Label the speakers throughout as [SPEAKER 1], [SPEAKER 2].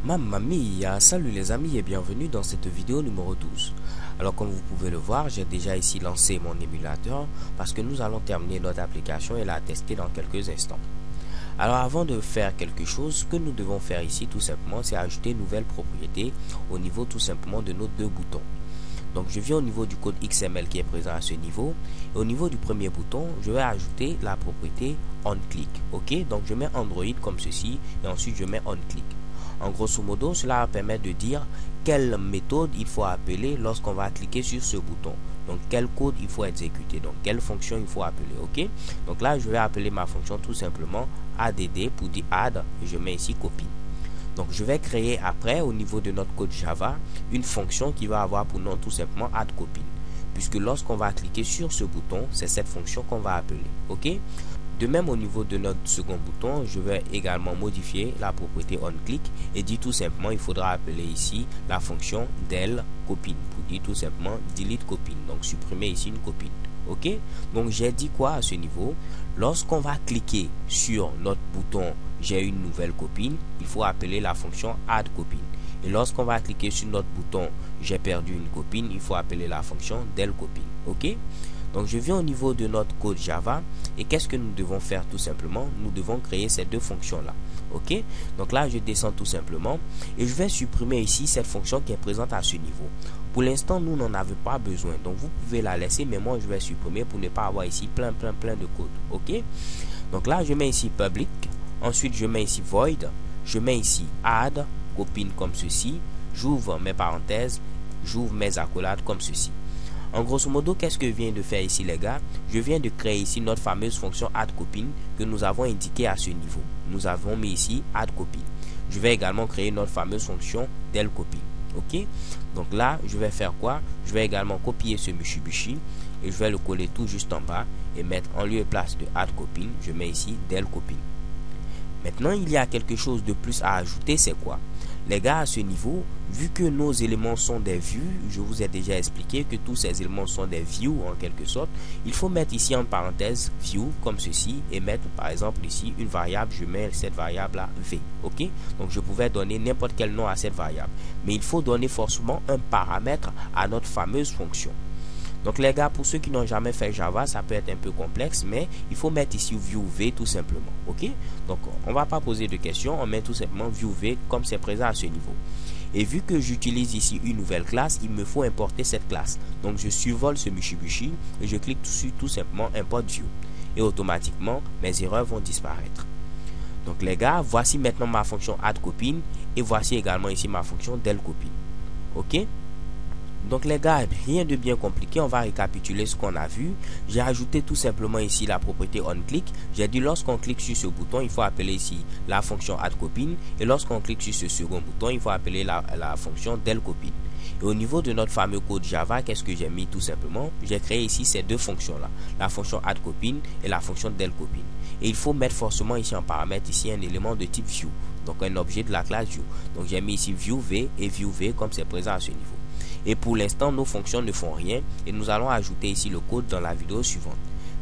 [SPEAKER 1] Mamma mia, salut les amis et bienvenue dans cette vidéo numéro 12. Alors comme vous pouvez le voir, j'ai déjà ici lancé mon émulateur parce que nous allons terminer notre application et la tester dans quelques instants. Alors avant de faire quelque chose, ce que nous devons faire ici tout simplement, c'est ajouter une nouvelle propriété au niveau tout simplement de nos deux boutons. Donc je viens au niveau du code XML qui est présent à ce niveau. Et au niveau du premier bouton, je vais ajouter la propriété onClick. Ok, donc je mets Android comme ceci et ensuite je mets onClick. En grosso modo, cela va permettre de dire quelle méthode il faut appeler lorsqu'on va cliquer sur ce bouton. Donc quel code il faut exécuter, donc quelle fonction il faut appeler. Ok, donc là je vais appeler ma fonction tout simplement add pour dire add et je mets ici copie. Donc je vais créer après au niveau de notre code Java une fonction qui va avoir pour nom tout simplement add copy, puisque lorsqu'on va cliquer sur ce bouton, c'est cette fonction qu'on va appeler. Ok, de même au niveau de notre second bouton, je vais également modifier la propriété onClick et dire tout simplement il faudra appeler ici la fonction del copine pour dire tout simplement delete copine, donc supprimer ici une copine. Ok, donc j'ai dit quoi à ce niveau? Lorsqu'on va cliquer sur notre bouton j'ai une nouvelle copine, il faut appeler la fonction add copine. Et lorsqu'on va cliquer sur notre bouton j'ai perdu une copine, il faut appeler la fonction del copine. Ok, donc je viens au niveau de notre code Java et qu'est-ce que nous devons faire tout simplement? Nous devons créer ces deux fonctions là. Ok, donc là je descends tout simplement et je vais supprimer ici cette fonction qui est présente à ce niveau. Pour l'instant nous n'en avons pas besoin, donc vous pouvez la laisser, mais moi je vais supprimer pour ne pas avoir ici plein de code. Ok, donc là je mets ici public, ensuite je mets ici void, je mets ici add copine comme ceci, j'ouvre mes parenthèses, j'ouvre mes accolades comme ceci. En grosso modo, qu'est-ce que je viens de faire ici les gars? Je viens de créer ici notre fameuse fonction addCopine que nous avons indiquée à ce niveau. Nous avons mis ici addCopine. Je vais également créer notre fameuse fonction delCopine. Ok, donc là je vais faire quoi? Je vais également copier ce Mitsubishi et je vais le coller tout juste en bas et mettre en lieu et place de addCopine, je mets ici delCopine. Maintenant il y a quelque chose de plus à ajouter, c'est quoi? Les gars, à ce niveau, vu que nos éléments sont des views, je vous ai déjà expliqué que tous ces éléments sont des views en quelque sorte. Il faut mettre ici en parenthèse view comme ceci et mettre par exemple ici une variable. Je mets cette variable là v. Ok, donc je pouvais donner n'importe quel nom à cette variable, mais il faut donner forcément un paramètre à notre fameuse fonction. Donc les gars, pour ceux qui n'ont jamais fait Java, ça peut être un peu complexe, mais il faut mettre ici viewV tout simplement. Ok, donc on va pas poser de questions, on met tout simplement viewV comme c'est présent à ce niveau. Et vu que j'utilise ici une nouvelle classe, il me faut importer cette classe. Donc je survole ce Mitsubishi et je clique sur tout simplement import view. Et automatiquement, mes erreurs vont disparaître. Donc les gars, voici maintenant ma fonction addCopine et voici également ici ma fonction delCopine. Ok, donc les gars, rien de bien compliqué, on va récapituler ce qu'on a vu. J'ai ajouté tout simplement ici la propriété onClick. J'ai dit lorsqu'on clique sur ce bouton, il faut appeler ici la fonction addCopine. Et lorsqu'on clique sur ce second bouton, il faut appeler la fonction delCopine. Et au niveau de notre fameux code Java, qu'est-ce que j'ai mis tout simplement? J'ai créé ici ces deux fonctions là, la fonction addCopine et la fonction delCopine. Et il faut mettre forcément ici en paramètre ici un élément de type view, donc un objet de la classe view. Donc j'ai mis ici viewV et viewV comme c'est présent à ce niveau. Et pour l'instant, nos fonctions ne font rien et nous allons ajouter ici le code dans la vidéo suivante.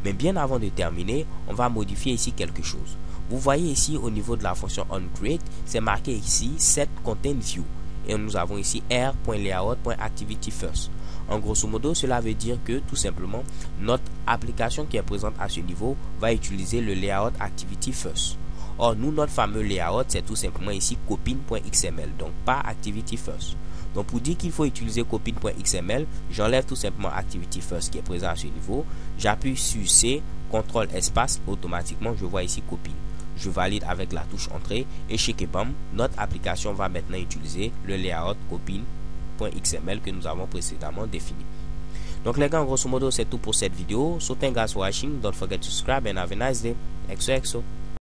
[SPEAKER 1] Mais bien avant de terminer, on va modifier ici quelque chose. Vous voyez ici au niveau de la fonction onCreate, c'est marqué ici setContentView et nous avons ici r.layout.activityFirst. En grosso modo, cela veut dire que tout simplement notre application qui est présente à ce niveau va utiliser le layout ActivityFirst. Or, nous, notre fameux layout, c'est tout simplement ici copine.xml, donc pas ActivityFirst. Donc pour dire qu'il faut utiliser copine.xml, j'enlève tout simplement ActivityFirst qui est présent à ce niveau. J'appuie sur C, CTRL espace, automatiquement je vois ici copine. Je valide avec la touche entrée et chez Kebam, notre application va maintenant utiliser le layout copine.xml que nous avons précédemment défini. Donc les gars, en grosso modo, c'est tout pour cette vidéo. So thanks guys for watching. Don't forget to subscribe and have a nice day. XOXO.